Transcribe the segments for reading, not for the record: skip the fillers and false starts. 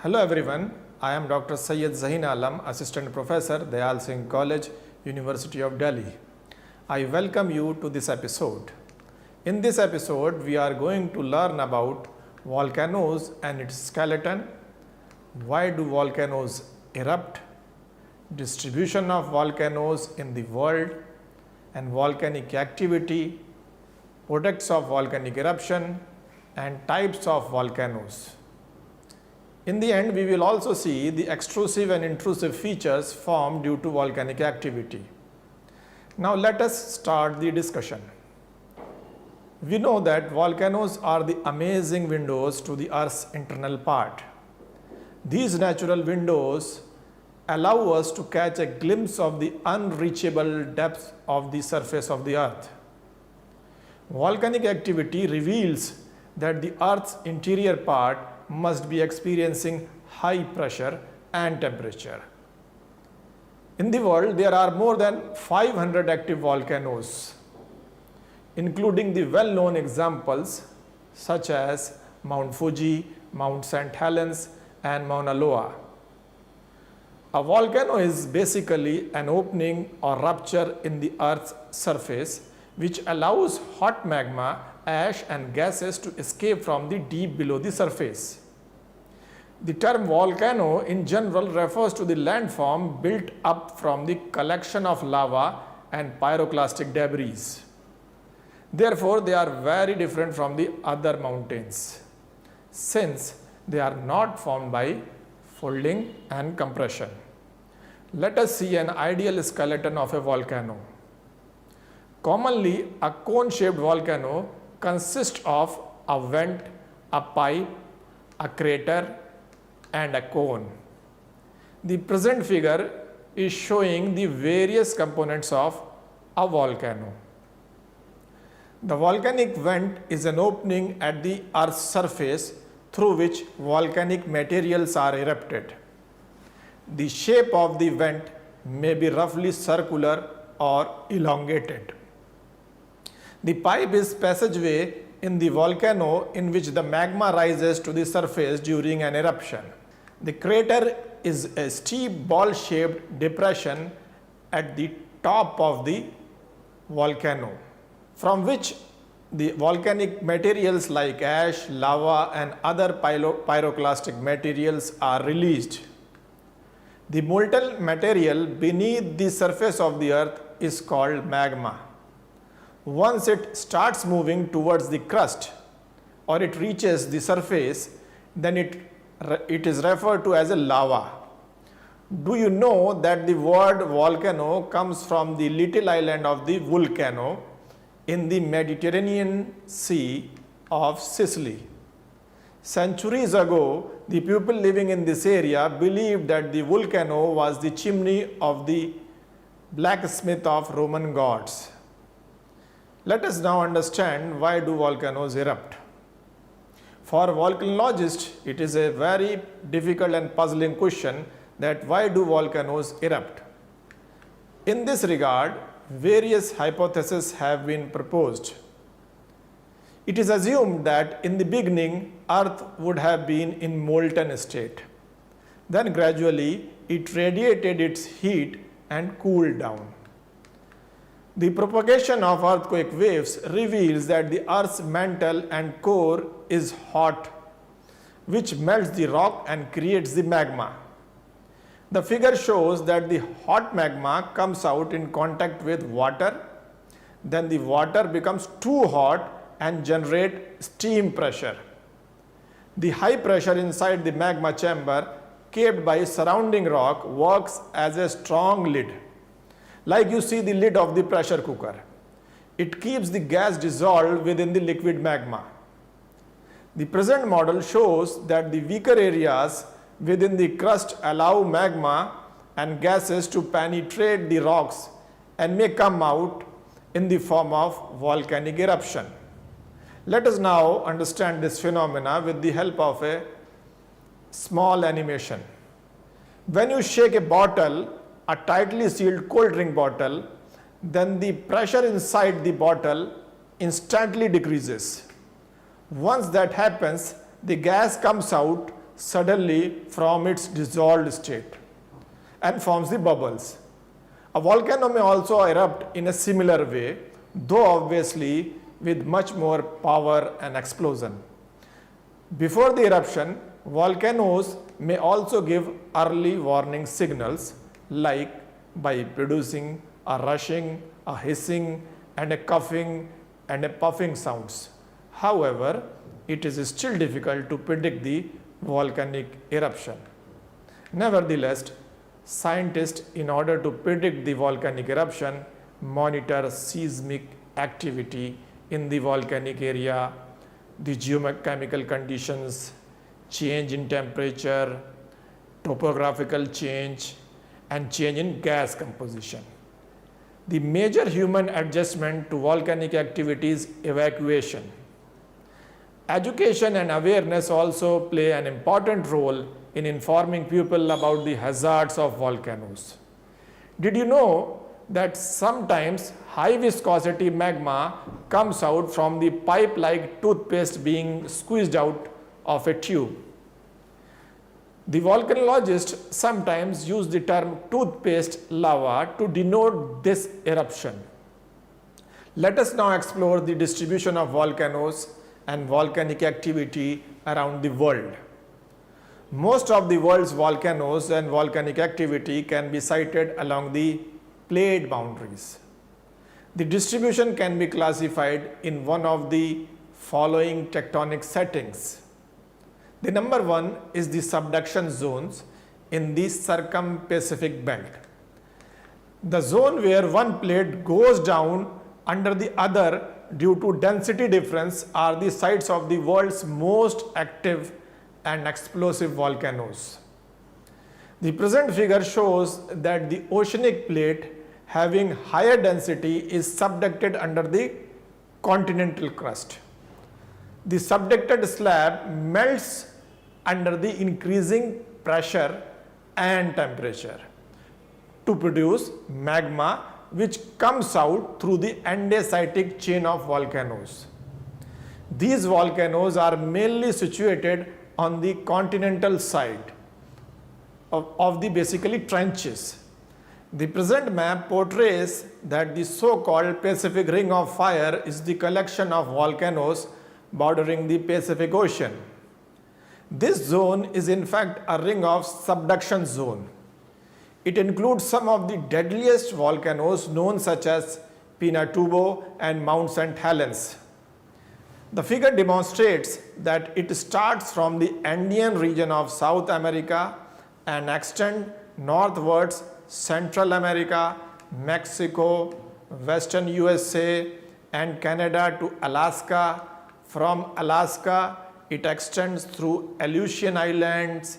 Hello everyone, I am Dr. Syed Zahin Alam, Assistant Professor, Dayal Singh College, University of Delhi. I welcome you to this episode. In this episode, we are going to learn about volcanoes and its skeleton, why do volcanoes erupt, distribution of volcanoes in the world, and volcanic activity, products of volcanic eruption, and types of volcanoes. In the end, we will also see the extrusive and intrusive features formed due to volcanic activity. Now let us start the discussion. We know that volcanoes are the amazing windows to the Earth's internal part. These natural windows allow us to catch a glimpse of the unreachable depths of the surface of the Earth. Volcanic activity reveals that the Earth's interior part must be experiencing high pressure and temperature. In the world, there are more than 500 active volcanoes, including the well-known examples such as Mount Fuji, Mount St. Helens, and Mauna Loa. A volcano is basically an opening or rupture in the Earth's surface which allows hot magma, ash, and gases to escape from the deep below the surface. The term volcano in general refers to the landform built up from the collection of lava and pyroclastic debris. Therefore, they are very different from the other mountains, since they are not formed by folding and compression. Let us see an ideal skeleton of a volcano. Commonly, a cone-shaped volcano consists of a vent, a pipe, a crater, and a cone. The present figure is showing the various components of a volcano. The volcanic vent is an opening at the Earth's surface through which volcanic materials are erupted. The shape of the vent may be roughly circular or elongated. The pipe is passageway in the volcano in which the magma rises to the surface during an eruption. The crater is a steep ball-shaped depression at the top of the volcano, from which the volcanic materials like ash, lava, and other pyroclastic materials are released. The molten material beneath the surface of the Earth is called magma. Once it starts moving towards the crust or it reaches the surface, then it is referred to as a lava. Do you know that the word volcano comes from the little island of the Vulcano in the Mediterranean Sea of Sicily? Centuries ago, the people living in this area believed that the volcano was the chimney of the blacksmith of Roman gods. Let us now understand why do volcanoes erupt. For volcanologists, it is a very difficult and puzzling question that why do volcanoes erupt? In this regard, various hypotheses have been proposed. It is assumed that in the beginning, Earth would have been in molten state. Then gradually, it radiated its heat and cooled down. The propagation of earthquake waves reveals that the Earth's mantle and core is hot, which melts the rock and creates the magma. The figure shows that the hot magma comes out in contact with water, then the water becomes too hot and generates steam pressure. The high pressure inside the magma chamber, kept by surrounding rock, works as a strong lid. Like you see the lid of the pressure cooker. It keeps the gas dissolved within the liquid magma. The present model shows that the weaker areas within the crust allow magma and gases to penetrate the rocks and may come out in the form of volcanic eruption. Let us now understand this phenomena with the help of a small animation. When you shake a bottle, a tightly sealed cold drink bottle, then the pressure inside the bottle instantly decreases. Once that happens, the gas comes out suddenly from its dissolved state and forms the bubbles. A volcano may also erupt in a similar way, though obviously with much more power and explosion. Before the eruption, volcanoes may also give early warning signals, like by producing a rushing, a hissing, and a coughing and a puffing sounds. However, it is still difficult to predict the volcanic eruption. Nevertheless, scientists, in order to predict the volcanic eruption, monitor seismic activity in the volcanic area, the geochemical conditions, change in temperature, topographical change, and change in gas composition. The major human adjustment to volcanic activity is evacuation. Education and awareness also play an important role in informing people about the hazards of volcanoes. Did you know that sometimes high viscosity magma comes out from the pipe-like toothpaste being squeezed out of a tube? The volcanologists sometimes use the term toothpaste lava to denote this eruption. Let us now explore the distribution of volcanoes and volcanic activity around the world. Most of the world's volcanoes and volcanic activity can be sited along the plate boundaries. The distribution can be classified in one of the following tectonic settings. The number one is the subduction zones in the circum-Pacific belt. The zone where one plate goes down under the other due to density difference are the sites of the world's most active and explosive volcanoes. The present figure shows that the oceanic plate having higher density is subducted under the continental crust. The subducted slab melts under the increasing pressure and temperature to produce magma, which comes out through the andesitic chain of volcanoes. These volcanoes are mainly situated on the continental side of the basically trenches. The present map portrays that the so-called Pacific Ring of Fire is the collection of volcanoes bordering the Pacific Ocean. This zone is in fact a ring of subduction zone. It includes some of the deadliest volcanoes known, such as Pinatubo and Mount St. Helens. The figure demonstrates that it starts from the Andean region of South America and extends northwards Central America, Mexico, Western USA, and Canada to Alaska. From Alaska, it extends through Aleutian Islands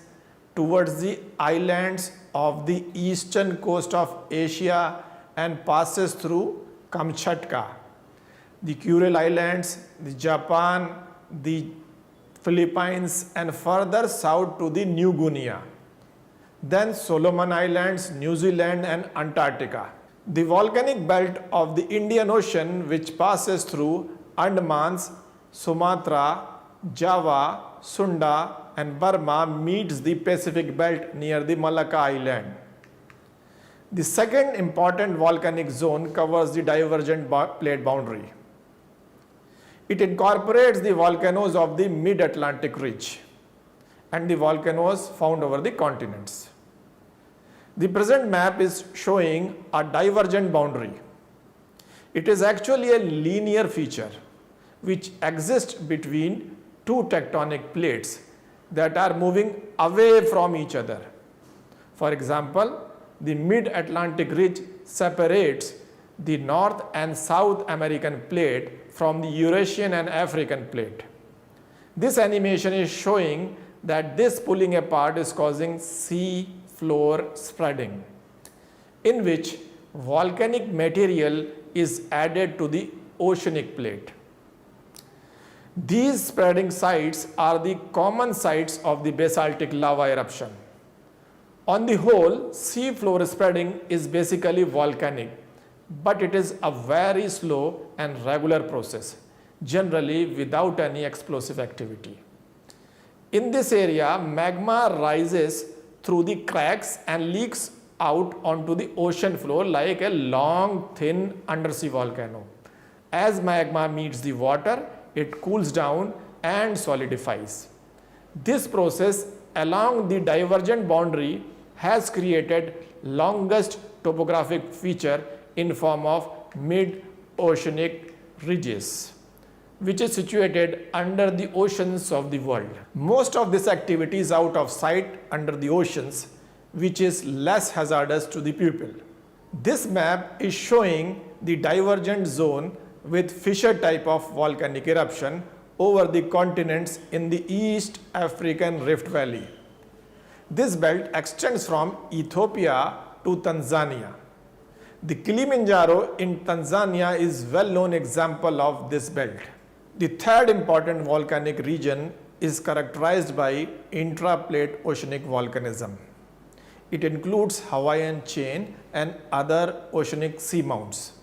towards the islands of the eastern coast of Asia and passes through Kamchatka, the Kuril Islands, the Japan, the Philippines, and further south to the New Guinea. Then Solomon Islands, New Zealand, and Antarctica. The volcanic belt of the Indian Ocean, which passes through Andamans, Sumatra, Java, Sunda, and Burma, meets the Pacific belt near the Malacca Island. The second important volcanic zone covers the divergent plate boundary. It incorporates the volcanoes of the mid-Atlantic ridge and the volcanoes found over the continents. The present map is showing a divergent boundary. It is actually a linear feature which exists between two tectonic plates that are moving away from each other. For example, the mid-Atlantic ridge separates the North and South American plate from the Eurasian and African plate. This animation is showing that this pulling apart is causing sea floor spreading, in which volcanic material is added to the oceanic plate. These spreading sites are the common sites of the basaltic lava eruption. On the whole, sea floor spreading is basically volcanic, but it is a very slow and regular process, generally without any explosive activity. In this area, magma rises through the cracks and leaks out onto the ocean floor like a long, thin undersea volcano. As magma meets the water, it cools down and solidifies. This process along the divergent boundary has created longest topographic feature in form of mid-oceanic ridges, which is situated under the oceans of the world. Most of this activity is out of sight under the oceans, which is less hazardous to the pupil. This map is showing the divergent zone with fissure type of volcanic eruption over the continents in the East African Rift Valley. This belt extends from Ethiopia to Tanzania. The Kilimanjaro in Tanzania is well-known example of this belt. The third important volcanic region is characterized by intraplate oceanic volcanism. It includes Hawaiian chain and other oceanic seamounts.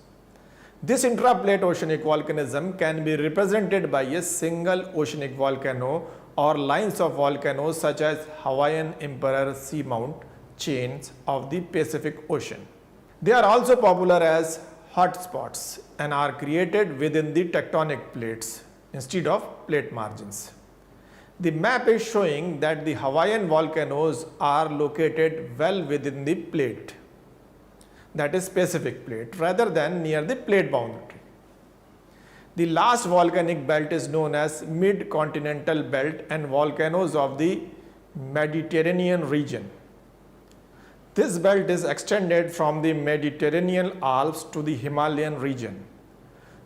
This intraplate oceanic volcanism can be represented by a single oceanic volcano or lines of volcanoes such as Hawaiian Emperor Seamount chains of the Pacific Ocean. They are also popular as hotspots and are created within the tectonic plates instead of plate margins. The map is showing that the Hawaiian volcanoes are located well within the plate, that is Pacific plate, rather than near the plate boundary. The last volcanic belt is known as Mid-Continental Belt and volcanoes of the Mediterranean region. This belt is extended from the Mediterranean Alps to the Himalayan region.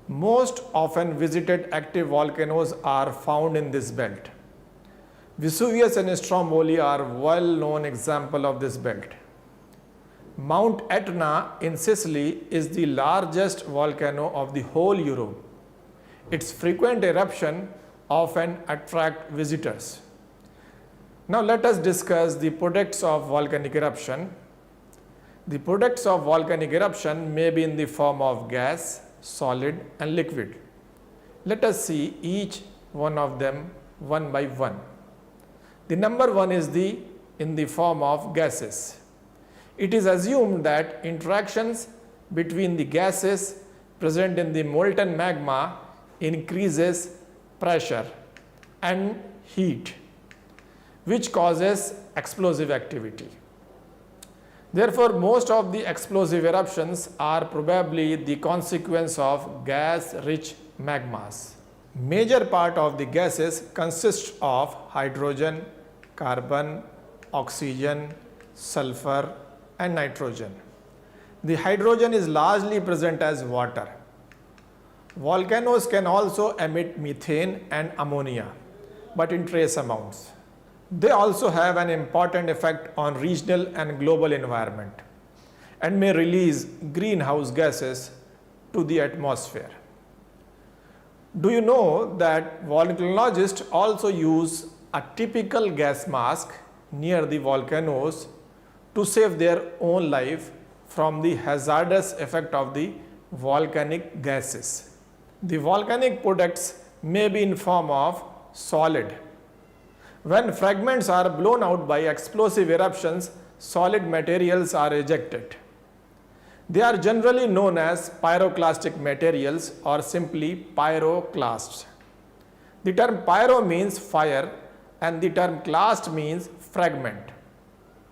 Most often visited active volcanoes are found in this belt. Vesuvius and Stromboli are well-known examples of this belt. Mount Etna in Sicily is the largest volcano of the whole Europe. Its frequent eruption often attract visitors. Now let us discuss the products of volcanic eruption. The products of volcanic eruption may be in the form of gas, solid and liquid. Let us see each one of them one by one. The number one is in the form of gases. It is assumed that interactions between the gases present in the molten magma increases pressure and heat, which causes explosive activity. Therefore, most of the explosive eruptions are probably the consequence of gas-rich magmas. Major part of the gases consist of hydrogen, carbon, oxygen, sulfur and nitrogen. The hydrogen is largely present as water. Volcanoes can also emit methane and ammonia, but in trace amounts. They also have an important effect on regional and global environment and may release greenhouse gases to the atmosphere. Do you know that volcanologists also use a typical gas mask near the volcanoes to save their own life from the hazardous effect of the volcanic gases? The volcanic products may be in form of solid. When fragments are blown out by explosive eruptions, solid materials are ejected. They are generally known as pyroclastic materials or simply pyroclasts. The term pyro means fire and the term clast means fragment.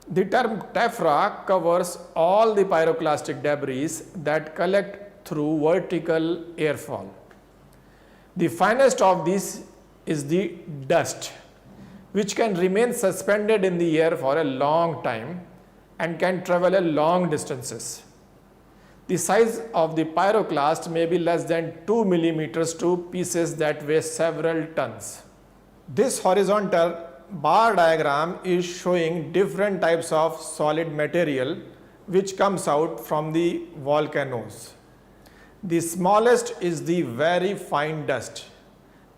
The term tephra covers all the pyroclastic debris that collect through vertical airfall. The finest of these is the dust, which can remain suspended in the air for a long time and can travel a long distances. The size of the pyroclast may be less than 2 millimeters to pieces that weigh several tons. This horizontal bar diagram is showing different types of solid material which comes out from the volcanoes. The smallest is the very fine dust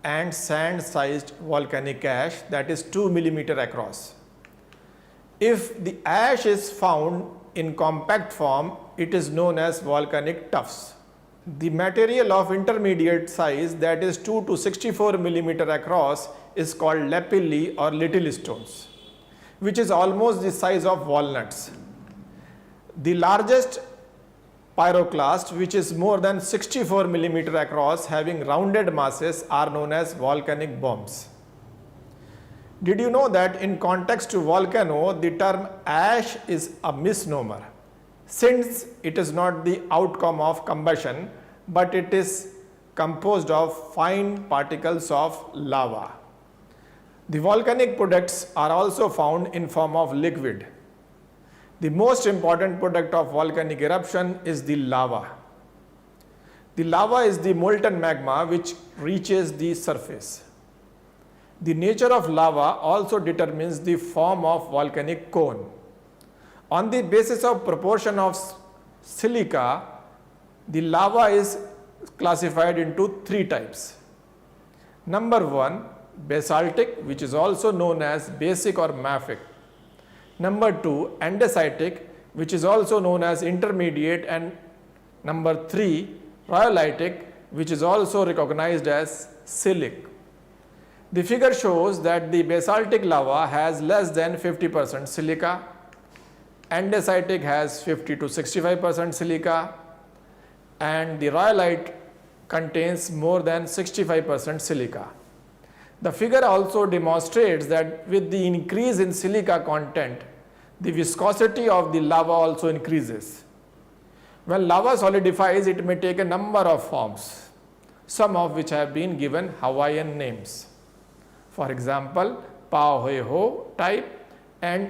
and sand-sized volcanic ash that is 2 millimeters across. If the ash is found in compact form, it is known as volcanic tuffs. The material of intermediate size, that is 2 to 64 millimeter across, is called lapilli or little stones, which is almost the size of walnuts. The largest pyroclast, which is more than 64 millimeter across, having rounded masses, are known as volcanic bombs. Did you know that in context to volcano, the term ash is a misnomer, since it is not the outcome of combustion, but it is composed of fine particles of lava. The volcanic products are also found in form of liquid. The most important product of volcanic eruption is the lava. The lava is the molten magma which reaches the surface. The nature of lava also determines the form of volcanic cone. On the basis of proportion of silica, the lava is classified into three types. Number 1, basaltic, which is also known as basic or mafic. Number 2, andesitic, which is also known as intermediate, and number 3, rhyolitic, which is also recognized as silic. The figure shows that the basaltic lava has less than 50% silica, andesitic has 50 to 65% silica, and the rhyolite contains more than 65% silica. The figure also demonstrates that with the increase in silica content, the viscosity of the lava also increases. When lava solidifies, it may take a number of forms, some of which have been given Hawaiian names. For example, Pahoehoe type and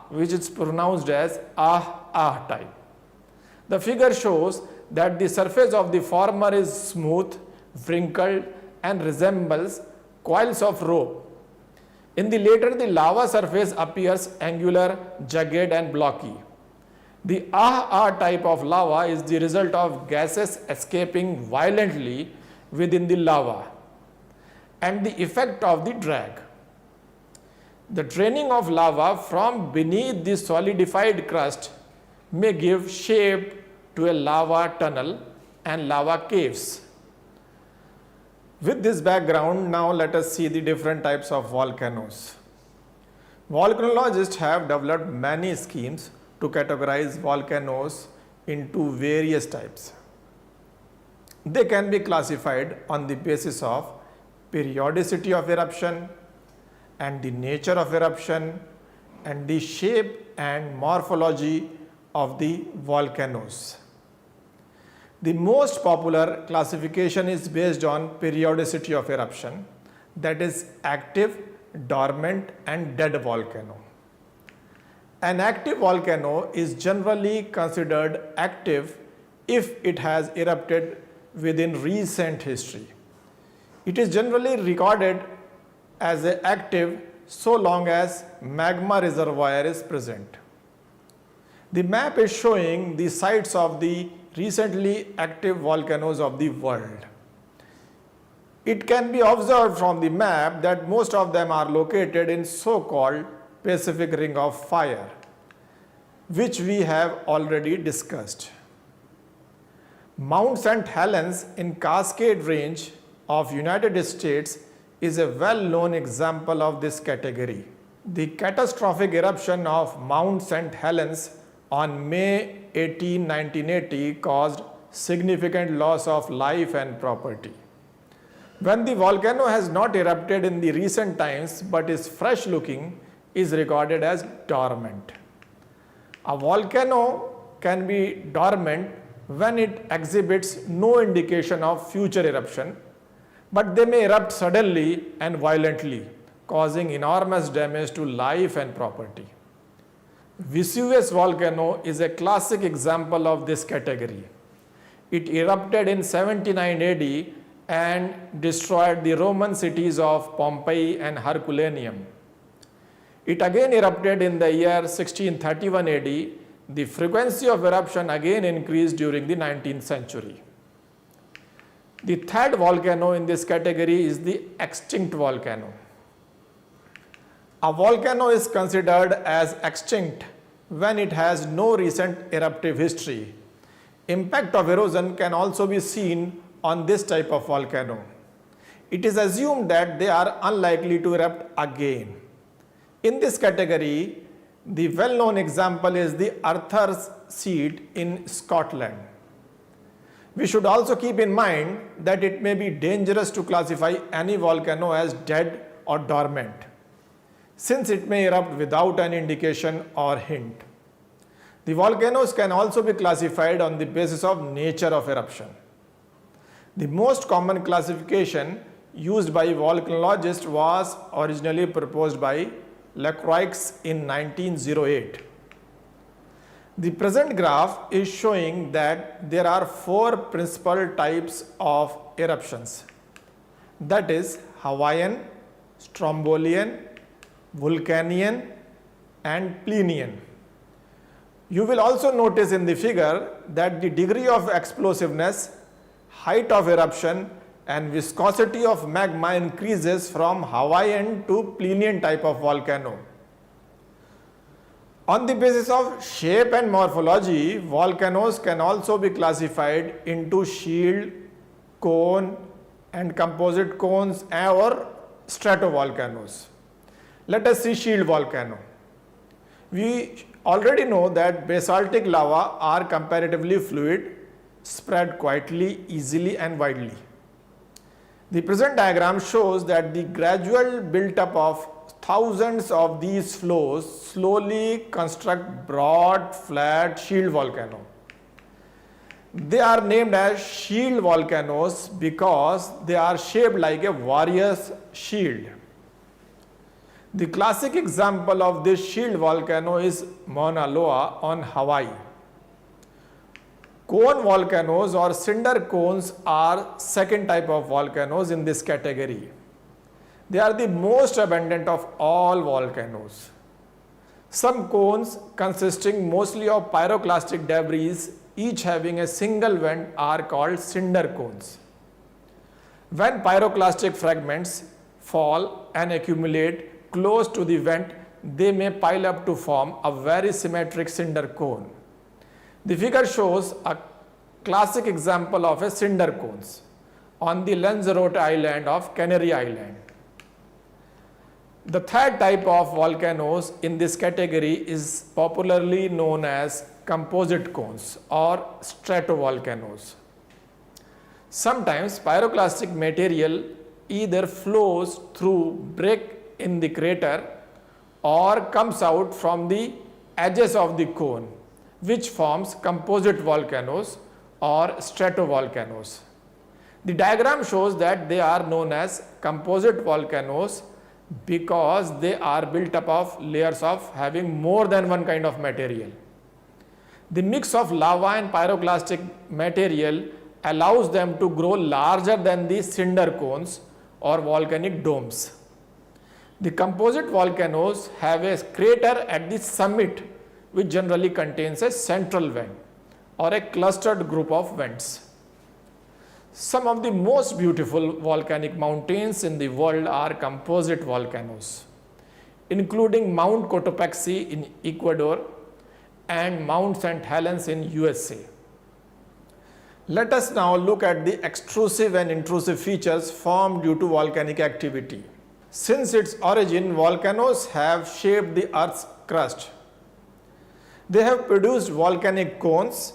which is pronounced as type. The figure shows that the surface of the former is smooth, wrinkled, and resembles coils of rope. In the later, the lava surface appears angular, jagged, and blocky. The type of lava is the result of gases escaping violently within the lava and the effect of the drag. The draining of lava from beneath the solidified crust may give shape to a lava tunnel and lava caves. With this background, now let us see the different types of volcanoes. Volcanologists have developed many schemes to categorize volcanoes into various types. They can be classified on the basis of periodicity of eruption and the nature of eruption and the shape and morphology of the volcanoes. The most popular classification is based on periodicity of eruption, that is active, dormant, and dead volcano. An active volcano is generally considered active if it has erupted within recent history. It is generally recorded as active so long as magma reservoir is present. The map is showing the sites of the recently active volcanoes of the world. It can be observed from the map that most of them are located in so-called Pacific Ring of Fire, which we have already discussed. Mount St. Helens in Cascade Range of United States is a well-known example of this category. The catastrophic eruption of Mount St. Helens on May 18, 1980 caused significant loss of life and property. When the volcano has not erupted in the recent times but is fresh looking, is regarded as dormant. A volcano can be dormant when it exhibits no indication of future eruption, but they may erupt suddenly and violently, causing enormous damage to life and property. Vesuvius volcano is a classic example of this category. It erupted in 79 AD and destroyed the Roman cities of Pompeii and Herculaneum. It again erupted in the year 1631 AD. The frequency of eruption again increased during the 19th century. The third volcano in this category is the extinct volcano. A volcano is considered as extinct when it has no recent eruptive history. Impact of erosion can also be seen on this type of volcano. It is assumed that they are unlikely to erupt again. In this category, the well-known example is the Arthur's Seat in Scotland. We should also keep in mind that it may be dangerous to classify any volcano as dead or dormant, since it may erupt without an indication or hint. The volcanoes can also be classified on the basis of nature of eruption. The most common classification used by volcanologists was originally proposed by Lacroix in 1908. The present graph is showing that there are 4 principal types of eruptions, that is Hawaiian, Strombolian, Vulcanian and Plinian. You will also notice in the figure that the degree of explosiveness, height of eruption and viscosity of magma increases from Hawaiian to Plinian type of volcano. On the basis of shape and morphology, volcanoes can also be classified into shield, cone and composite cones or stratovolcanoes. Let us see shield volcano. We already know that basaltic lava are comparatively fluid, spread quietly, easily and widely. The present diagram shows that the gradual build-up of thousands of these flows slowly construct broad, flat shield volcano. They are named as shield volcanoes because they are shaped like a warrior's shield. The classic example of this shield volcano is Mauna Loa on Hawaii. Cone volcanoes or cinder cones are second type of volcanoes in this category. They are the most abundant of all volcanoes. Some cones consisting mostly of pyroclastic debris, each having a single vent, are called cinder cones. When pyroclastic fragments fall and accumulate close to the vent, they may pile up to form a very symmetric cinder cone. The figure shows a classic example of a cinder cones on the Lanzarote island of Canary Island. The third type of volcanoes in this category is popularly known as composite cones or stratovolcanoes. Sometimes pyroclastic material either flows through break in the crater or comes out from the edges of the cone, which forms composite volcanoes or stratovolcanoes. The diagram shows that they are known as composite volcanoes because they are built up of layers of having more than one kind of material. The mix of lava and pyroclastic material allows them to grow larger than the cinder cones or volcanic domes. The composite volcanoes have a crater at the summit which generally contains a central vent or a clustered group of vents. Some of the most beautiful volcanic mountains in the world are composite volcanoes, including Mount Cotopaxi in Ecuador and Mount St. Helens in USA. Let us now look at the extrusive and intrusive features formed due to volcanic activity. Since its origin, volcanoes have shaped the Earth's crust. They have produced volcanic cones,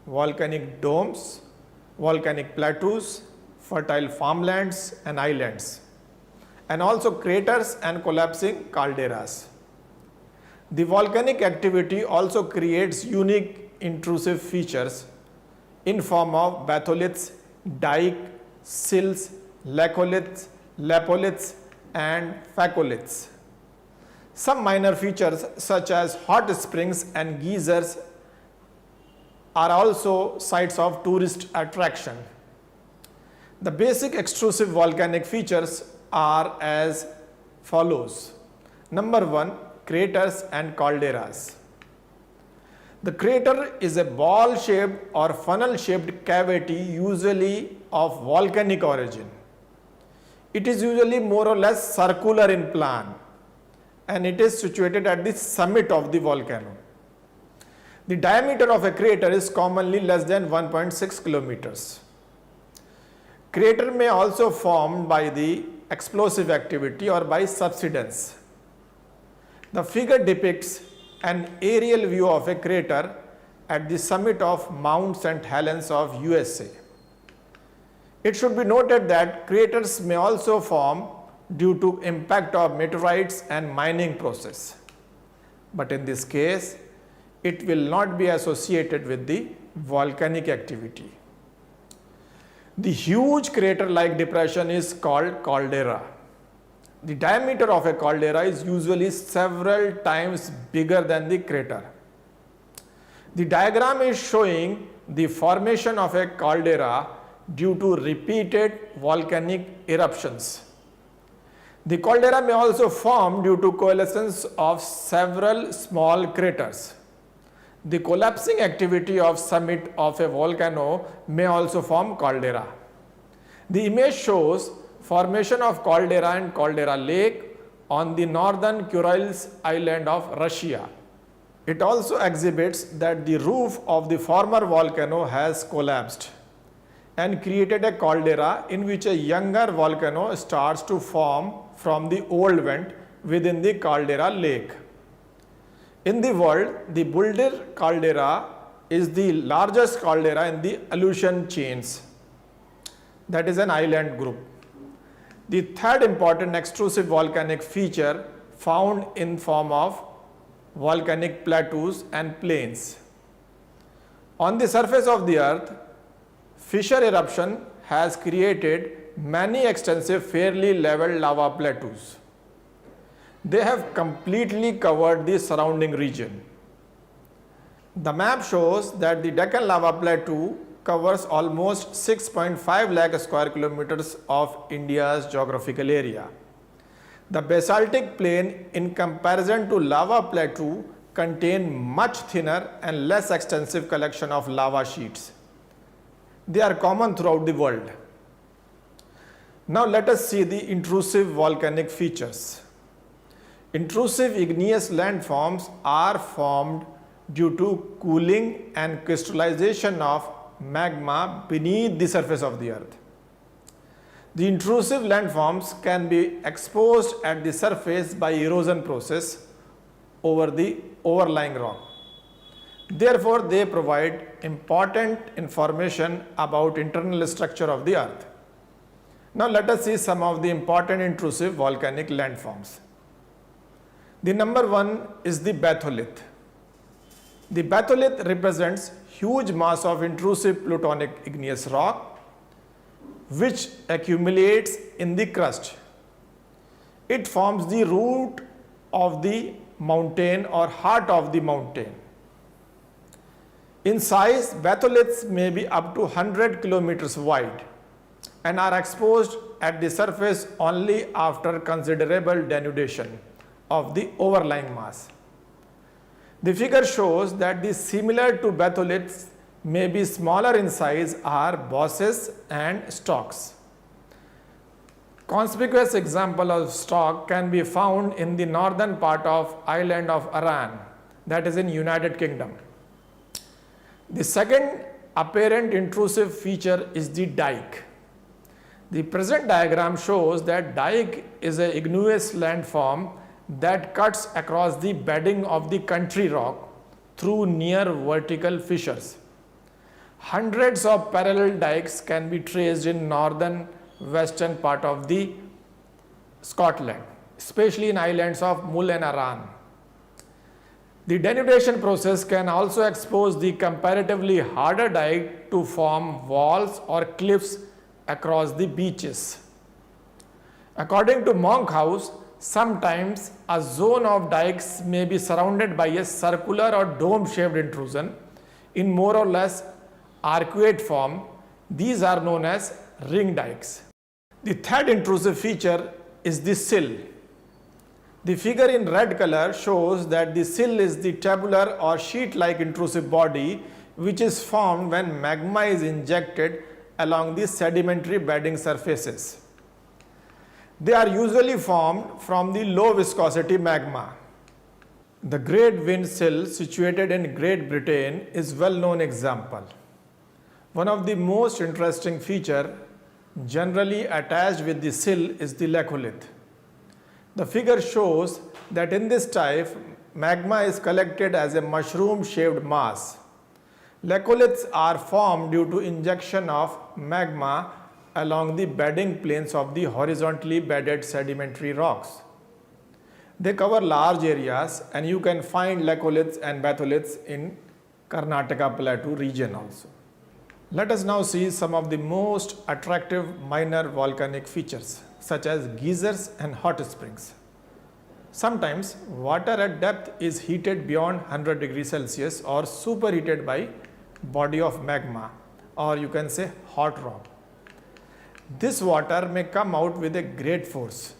volcanic domes, volcanic plateaus, fertile farmlands and islands, and also craters and collapsing calderas. The volcanic activity also creates unique intrusive features in form of batholiths, dike, sills, laccoliths, lapoliths and phacoliths. Some minor features such as hot springs and geysers are also sites of tourist attraction. The basic extrusive volcanic features are as follows. Number 1, craters and calderas. The crater is a ball-shaped or funnel-shaped cavity usually of volcanic origin. It is usually more or less circular in plan and it is situated at the summit of the volcano. The diameter of a crater is commonly less than 1.6 kilometers. Crater may also formed by the explosive activity or by subsidence. The figure depicts an aerial view of a crater at the summit of Mount St. Helens of USA. It should be noted that craters may also form due to impact of meteorites and mining process. But in this case, it will not be associated with the volcanic activity. The huge crater-like depression is called caldera. The diameter of a caldera is usually several times bigger than the crater. The diagram is showing the formation of a caldera due to repeated volcanic eruptions. The caldera may also form due to coalescence of several small craters. The collapsing activity of summit of a volcano may also form caldera. The image shows formation of caldera and caldera lake on the northern Kurils island of Russia. It also exhibits that the roof of the former volcano has collapsed and created a caldera in which a younger volcano starts to form from the old vent within the caldera lake. In the world, the Boulder caldera is the largest caldera in the Aleutian chains, that is an island group. The third important extrusive volcanic feature found in form of volcanic plateaus and plains. On the surface of the earth, fissure eruption has created many extensive fairly level lava plateaus. They have completely covered the surrounding region. The map shows that the Deccan Lava Plateau covers almost 6.5 lakh square kilometers of India's geographical area. The basaltic plain in comparison to lava plateau contain much thinner and less extensive collection of lava sheets. They are common throughout the world. Now let us see the intrusive volcanic features. Intrusive igneous landforms are formed due to cooling and crystallization of magma beneath the surface of the earth. The intrusive landforms can be exposed at the surface by erosion process over the overlying rock. Therefore, they provide important information about internal structure of the earth. Now let us see some of the important intrusive volcanic landforms. The number one is the batholith. The batholith represents huge mass of intrusive plutonic igneous rock which accumulates in the crust. It forms the root of the mountain or heart of the mountain. In size, batholiths may be up to 100 kilometers wide and are exposed at the surface only after considerable denudation of the overlying mass. The figure shows that the similar to batholiths may be smaller in size are bosses and stalks. Conspicuous example of stalk can be found in the northern part of island of Aran, that is in United Kingdom. The second apparent intrusive feature is the dike. The present diagram shows that dike is an igneous landform that cuts across the bedding of the country rock through near vertical fissures. Hundreds of parallel dikes can be traced in northern western part of the Scotland, especially in islands of Mull and Arran. The denudation process can also expose the comparatively harder dike to form walls or cliffs across the beaches. According to Monkhouse, sometimes a zone of dikes may be surrounded by a circular or dome-shaped intrusion in more or less arcuate form. These are known as ring dikes. The third intrusive feature is the sill. The figure in red color shows that the sill is the tabular or sheet-like intrusive body which is formed when magma is injected along the sedimentary bedding surfaces. They are usually formed from the low viscosity magma. The Great Wind Sill, situated in Great Britain, is well-known example. One of the most interesting feature generally attached with the sill is the laccolith. The figure shows that in this type, magma is collected as a mushroom-shaped mass. Laccoliths are formed due to injection of magma along the bedding planes of the horizontally bedded sedimentary rocks. They cover large areas and you can find laccoliths and batholiths in Karnataka Plateau region also. Let us now see some of the most attractive minor volcanic features such as geysers and hot springs. Sometimes water at depth is heated beyond 100 degrees Celsius or superheated by body of magma, or you can say hot rock. This water may come out with a great force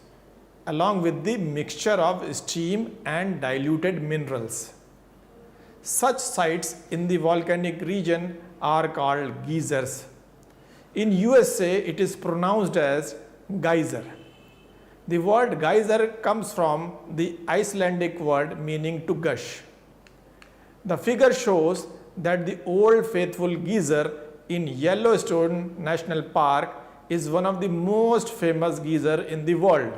along with the mixture of steam and diluted minerals. Such sites in the volcanic region are called geysers. In USA, it is pronounced as geyser. The word geyser comes from the Icelandic word meaning to gush. The figure shows that the Old Faithful geyser in Yellowstone National Park is one of the most famous geyser in the world,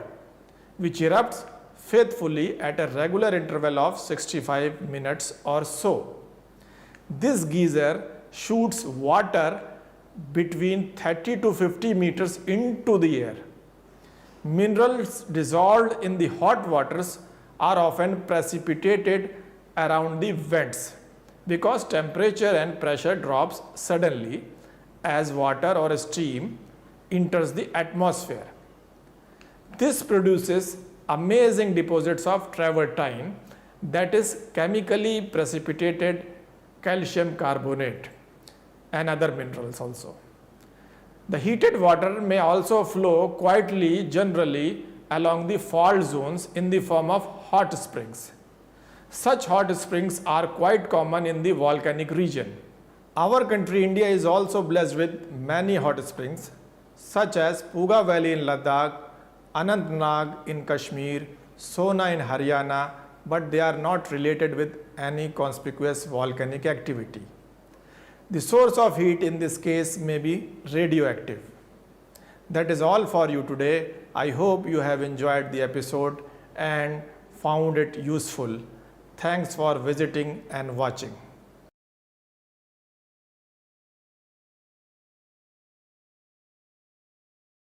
which erupts faithfully at a regular interval of 65 minutes or so. This geyser shoots water between 30 to 50 meters into the air. Minerals dissolved in the hot waters are often precipitated around the vents because temperature and pressure drops suddenly as water or steam enters the atmosphere. This produces amazing deposits of travertine, that is chemically precipitated calcium carbonate, and other minerals also. The heated water may also flow quietly generally along the fault zones in the form of hot springs. Such hot springs are quite common in the volcanic region. Our country India is also blessed with many hot springs such as Puga Valley in Ladakh, Anantnag in Kashmir, Sona in Haryana, but they are not related with any conspicuous volcanic activity. The source of heat in this case may be radioactive. That is all for you today. I hope you have enjoyed the episode and found it useful. Thanks for visiting and watching.